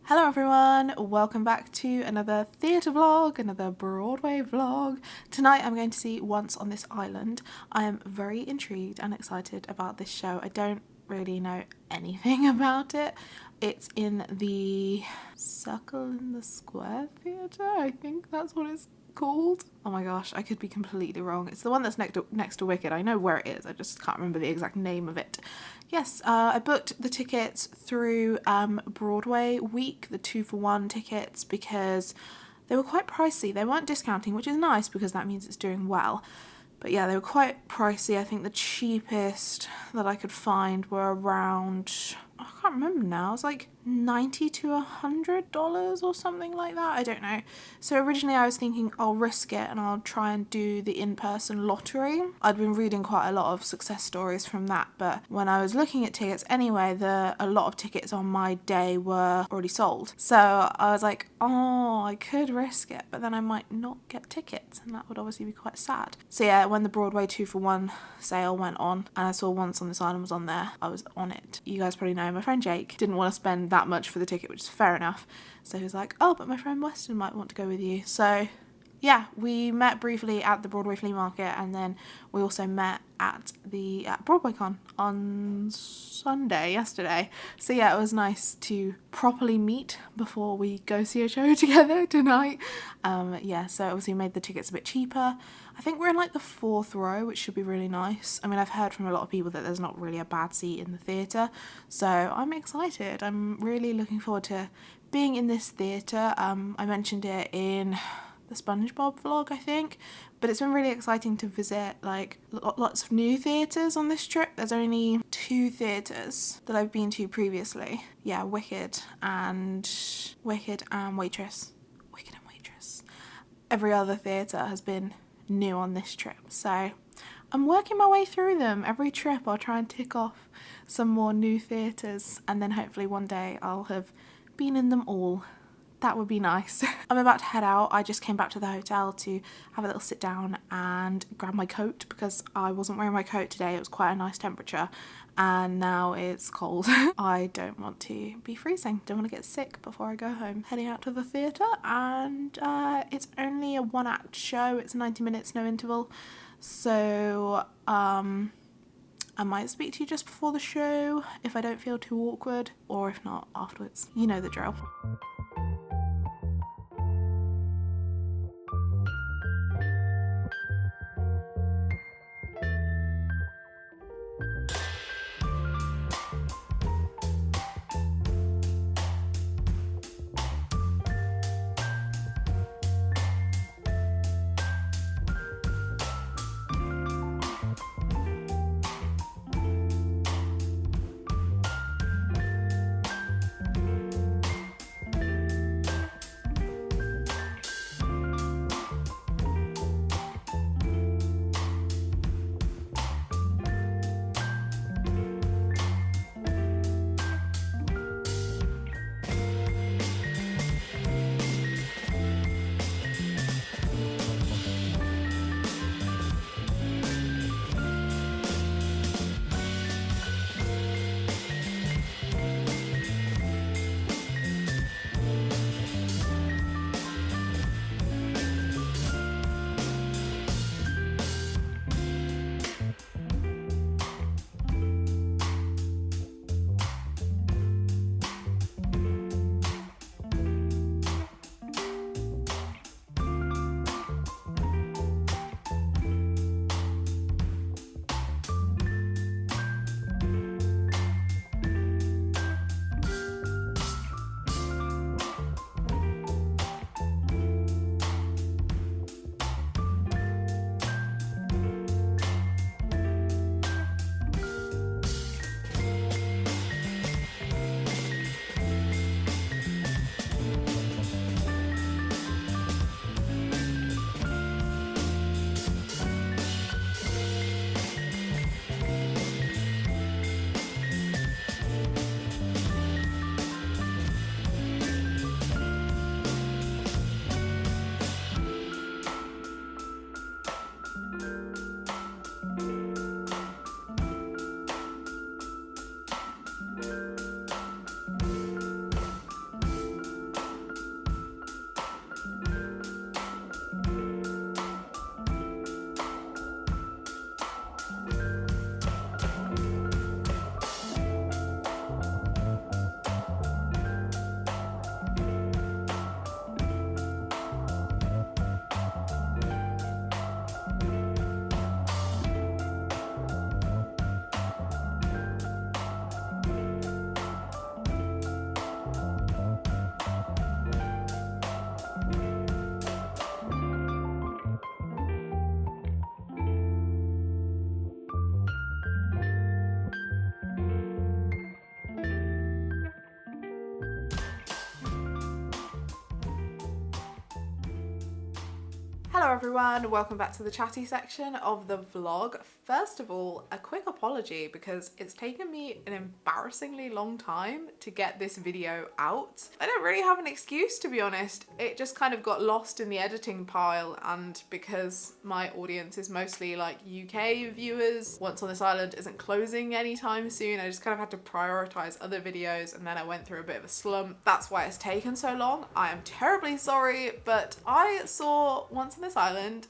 Hello everyone, welcome back to another theatre vlog, another Broadway vlog. Tonight I'm going to see Once on This Island. I am very intrigued and excited about this show. I don't really know anything about it. It's in the Circle in the Square Theatre, I think that's what it's called. Oh my gosh, I could be completely wrong. It's the one that's next to Wicked. I know where it is, I just can't remember the exact name of it. Yes, I booked the tickets through Broadway week, the 2-for-1 tickets, because they were quite pricey. They weren't discounting, which is nice because that means it's doing well. But yeah, they were quite pricey. I think the cheapest that I could find were around, I can't remember now, it's like $90 to $100 or something like that, I don't know. So originally I was thinking I'll risk it and I'll try and do the in-person lottery. I'd been reading quite a lot of success stories from that, but when I was looking at tickets anyway, a lot of tickets on my day were already sold. So I was like, oh, I could risk it, but then I might not get tickets and that would obviously be quite sad. So yeah, when the Broadway 2-for-1 sale went on and I saw Once on This Island was on there, I was on it. You guys probably know my friend Jake didn't want to spend that much for the ticket, which is fair enough. So he was like, oh, but my friend Weston might want to go with you. So yeah, we met briefly at the Broadway flea market and then we also met at BroadwayCon on Sunday, yesterday. So yeah, it was nice to properly meet before we go see a show together tonight. Yeah, so obviously made the tickets a bit cheaper. I think we're in like the 4th row, which should be really nice. I mean, I've heard from a lot of people that there's not really a bad seat in the theatre, so I'm excited. I'm really looking forward to being in this theatre. I mentioned it in the SpongeBob vlog, I think, but it's been really exciting to visit like lots of new theatres on this trip. There's only 2 theatres that I've been to previously. Yeah, Wicked and Waitress. Wicked and Waitress. Every other theatre has been new on this trip, so I'm working my way through them. Every trip I'll try and tick off some more new theatres and then hopefully one day I'll have been in them all. That would be nice. I'm about to head out. I just came back to the hotel to have a little sit down and grab my coat because I wasn't wearing my coat today. It was quite a nice temperature and now it's cold. I don't want to be freezing. Don't want to get sick before I go home. Heading out to the theatre and it's only a 1-act show. It's 90 minutes, no interval. So I might speak to you just before the show if I don't feel too awkward, or if not, afterwards. You know the drill. Hello everyone, welcome back to the chatty section of the vlog. First of all, a quick apology because it's taken me an embarrassingly long time to get this video out. I don't really have an excuse, to be honest. It just kind of got lost in the editing pile, and because my audience is mostly like UK viewers, Once on This Island isn't closing anytime soon, I just kind of had to prioritize other videos, and then I went through a bit of a slump. That's why it's taken so long. I am terribly sorry, but I saw Once on This Island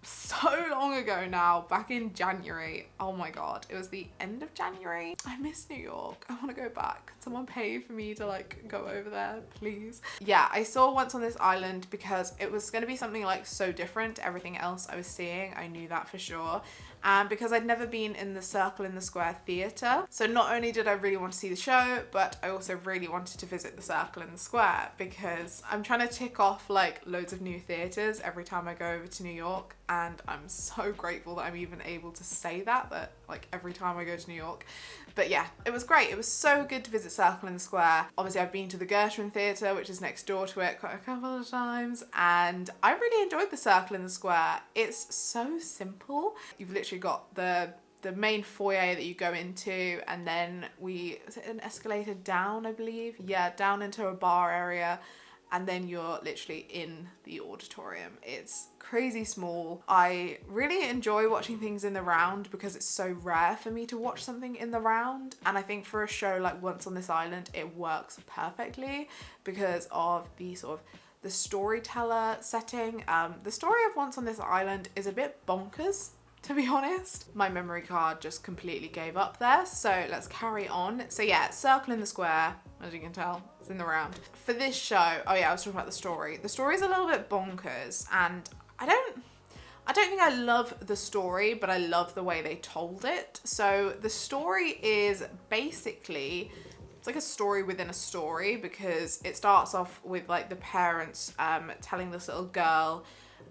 so long ago now, back in January. Oh my god, it was the end of January. I miss New York. I want to go back. Can someone pay for me to like go over there, please? Yeah, I saw Once on This Island because it was going to be something like so different to everything else I was seeing. I knew that for sure. And because I'd never been in the Circle in the Square theatre, so not only did I really want to see the show, but I also really wanted to visit the Circle in the Square because I'm trying to tick off like loads of new theatres every time I go over to New York, and I'm so grateful that I'm even able to say that like every time I go to New York. But yeah, it was great. It was so good to visit Circle in the Square. Obviously I've been to the Gershwin Theatre, which is next door to it, quite a couple of times, and I really enjoyed the Circle in the Square. It's so simple. You've literally got the main foyer that you go into, and then is it an escalator down, I believe? Yeah, down into a bar area, and then you're literally in the auditorium. It's crazy small. I really enjoy watching things in the round because it's so rare for me to watch something in the round, and I think for a show like Once on This Island it works perfectly because of the sort of the storyteller setting. The story of Once on This Island is a bit bonkers, to be honest. My memory card just completely gave up there, so let's carry on. So yeah, Circle in the Square, as you can tell, it's in the round. For this show, oh yeah, I was talking about the story. The story's a little bit bonkers, and I don't think I love the story, but I love the way they told it. So the story is basically, it's like a story within a story, because it starts off with like the parents telling this little girl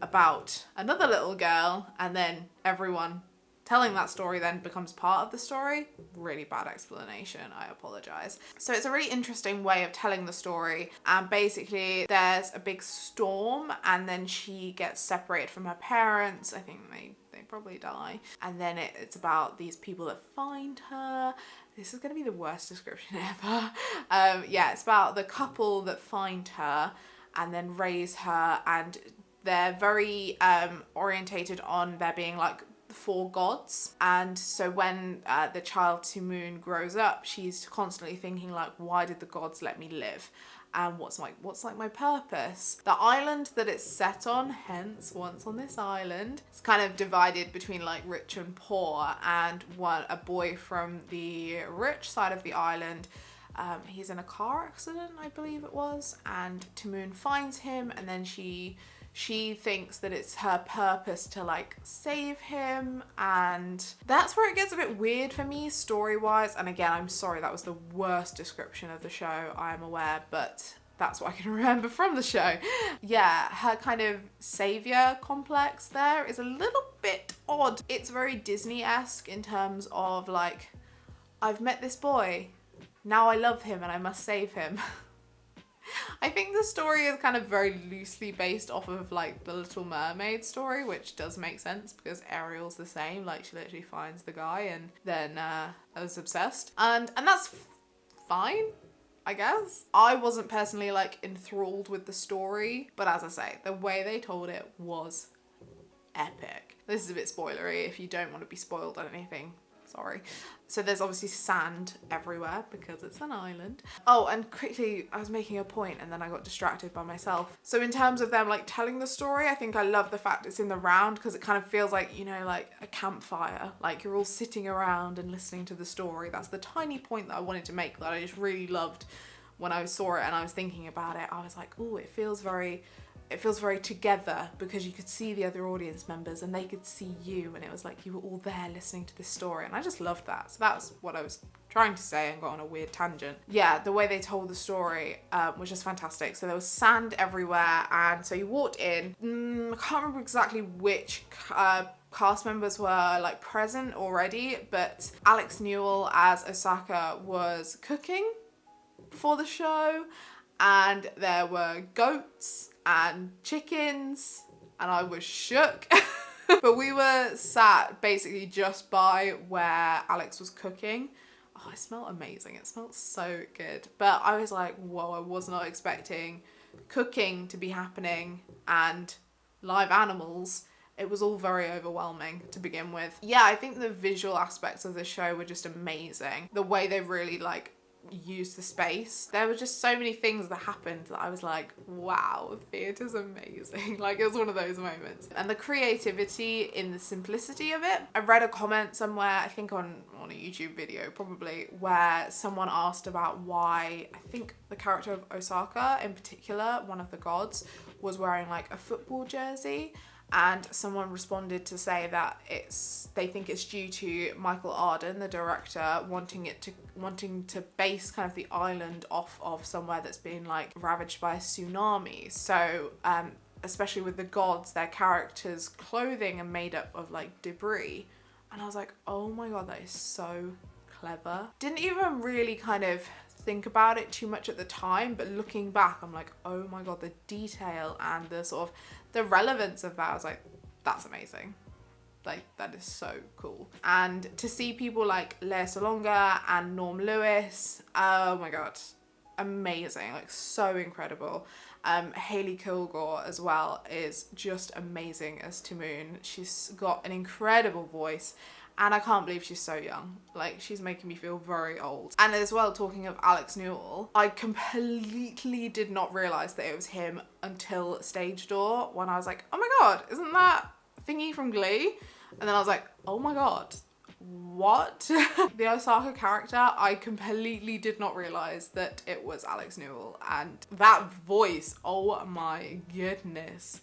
about another little girl, and then everyone telling that story then becomes part of the story. Really bad explanation, I apologize. So it's a really interesting way of telling the story, and basically there's a big storm, and then she gets separated from her parents. I think they probably die, and then it's about these people that find her. This is going to be the worst description ever. Yeah, it's about the couple that find her and then raise her, and they're very orientated on there being like 4 gods. And so when the child Timoon grows up, she's constantly thinking like, why did the gods let me live? And what's my purpose? The island that it's set on, hence Once on This Island, it's kind of divided between like rich and poor, and a boy from the rich side of the island, he's in a car accident, I believe it was, and Timoon finds him, and then she thinks that it's her purpose to like save him, and that's where it gets a bit weird for me story-wise. And again, I'm sorry, that was the worst description of the show, I am aware, but that's what I can remember from the show. Yeah, her kind of savior complex there is a little bit odd. It's very Disney-esque in terms of like, I've met this boy, now I love him and I must save him. I think the story is kind of very loosely based off of like the Little Mermaid story, which does make sense because Ariel's the same. Like, she literally finds the guy and then is obsessed, and that's fine, I guess. I wasn't personally like enthralled with the story, but as I say, the way they told it was epic. This is a bit spoilery. If you don't want to be spoiled on anything, sorry. So there's obviously sand everywhere because it's an island. Oh, and quickly, I was making a point and then I got distracted by myself. So in terms of them like telling the story, I think I love the fact it's in the round because it kind of feels like, you know, like a campfire. Like you're all sitting around and listening to the story. That's the tiny point that I wanted to make that I just really loved when I saw it and I was thinking about it. I was like, oh, it feels very together because you could see the other audience members and they could see you, and it was like you were all there listening to this story, and I just loved that. So that's what I was trying to say and got on a weird tangent. Yeah, the way they told the story was just fantastic. So there was sand everywhere, and so you walked in. I can't remember exactly which cast members were like present already, but Alex Newell as Osaka was cooking for the show, and there were goats and chickens and I was shook. But we were sat basically just by where Alex was cooking. Oh, it smelled amazing. It smelled so good. But I was like, whoa, I was not expecting cooking to be happening and live animals. It was all very overwhelming to begin with. Yeah, I think the visual aspects of the show were just amazing. The way they really like used the space. There were just so many things that happened that I was like, wow, theatre's amazing. Like, it was one of those moments. And the creativity in the simplicity of it. I read a comment somewhere, I think on a YouTube video probably, where someone asked about why, I think the character of Osaka in particular, one of the gods, was wearing like a football jersey. And someone responded to say that they think it's due to Michael Arden, the director, wanting to base kind of the island off of somewhere that's been like ravaged by a tsunami. So especially with the gods, their characters' clothing are made up of like debris. And I was like, oh my god, that is so clever. Didn't even really kind of think about it too much at the time, but looking back, I'm like, oh my god, the detail and the sort of the relevance of that. I was like, that's amazing. Like, that is so cool. And to see people like Lea Salonga and Norm Lewis, oh my god, amazing, like so incredible. Hayley Kilgore as well is just amazing as Timoon. She's got an incredible voice. And I can't believe she's so young. Like, she's making me feel very old. And as well, talking of Alex Newell, I completely did not realise that it was him until stage door, when I was like, oh my god, isn't that thingy from Glee? And then I was like, oh my god, what? The Osaka character, I completely did not realise that it was Alex Newell. And that voice, oh my goodness.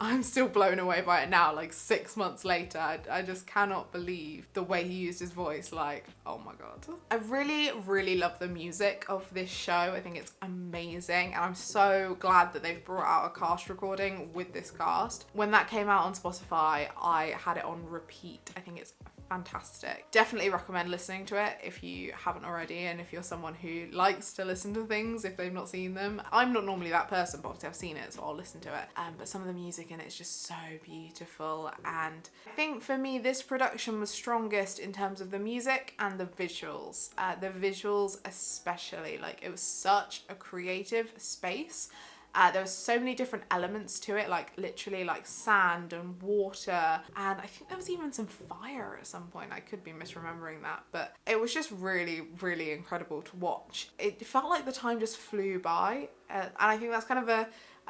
I'm still blown away by it now, like 6 months later. I just cannot believe the way he used his voice. Like, oh my god. I really, really love the music of this show. I think it's amazing. And I'm so glad that they've brought out a cast recording with this cast. When that came out on Spotify, I had it on repeat. I think it's fantastic. Definitely recommend listening to it if you haven't already, and if you're someone who likes to listen to things if they've not seen them. I'm not normally that person, but obviously I've seen it, so I'll listen to it. But some of the music in it is just so beautiful, and I think for me this production was strongest in terms of the music and the visuals. The visuals especially, like, it was such a creative space. There were so many different elements to it, like literally like sand and water, and I think there was even some fire at some point. I could be misremembering that, but it was just really, really incredible to watch. It felt like the time just flew by, and I think that's kind of a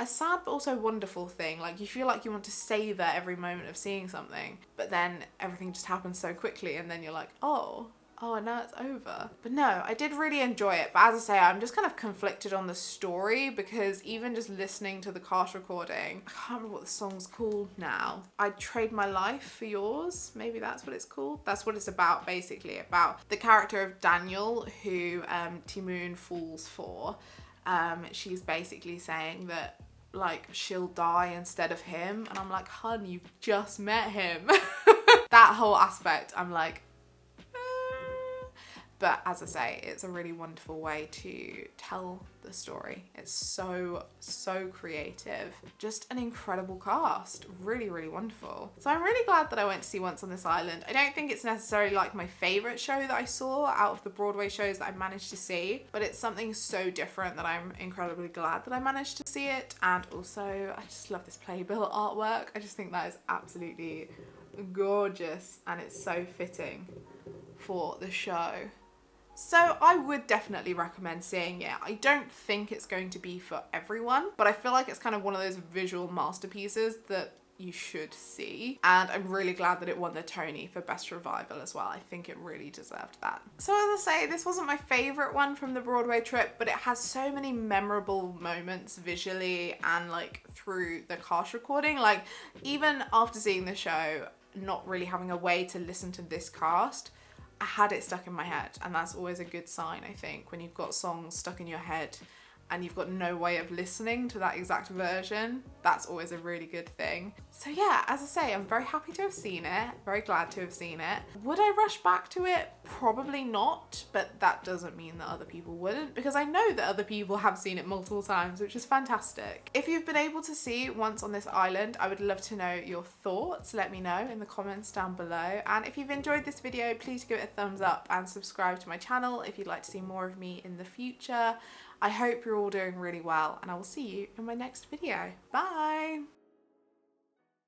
sad but also wonderful thing. Like, you feel like you want to savor every moment of seeing something, but then everything just happens so quickly, and then you're like, oh, and now it's over. But no, I did really enjoy it. But as I say, I'm just kind of conflicted on the story, because even just listening to the cast recording, I can't remember what the song's called now. I'd Trade My Life for Yours. Maybe that's what it's called. That's what it's about, basically. About the character of Daniel, who Timoon falls for. She's basically saying that, like, she'll die instead of him. And I'm like, hun, you've just met him. That whole aspect, I'm like, but as I say, it's a really wonderful way to tell the story. It's so, so creative. Just an incredible cast. Really, really wonderful. So I'm really glad that I went to see Once on This Island. I don't think it's necessarily like my favourite show that I saw out of the Broadway shows that I managed to see, but it's something so different that I'm incredibly glad that I managed to see it. And also, I just love this playbill artwork. I just think that is absolutely gorgeous, and it's so fitting for the show. So I would definitely recommend seeing it. I don't think it's going to be for everyone, but I feel like it's kind of one of those visual masterpieces that you should see. And I'm really glad that it won the Tony for Best Revival as well. I think it really deserved that. So as I say, this wasn't my favourite one from the Broadway trip, but it has so many memorable moments visually and like through the cast recording. Like, even after seeing the show, not really having a way to listen to this cast, I had it stuck in my head, and that's always a good sign, I think, when you've got songs stuck in your head and you've got no way of listening to that exact version, that's always a really good thing. So yeah, as I say, I'm very happy to have seen it, very glad to have seen it. Would I rush back to it? Probably not, but that doesn't mean that other people wouldn't, because I know that other people have seen it multiple times, which is fantastic. If you've been able to see Once on This Island, I would love to know your thoughts. Let me know in the comments down below. And if you've enjoyed this video, please give it a thumbs up and subscribe to my channel if you'd like to see more of me in the future. I hope you're all doing really well, and I will see you in my next video. Bye!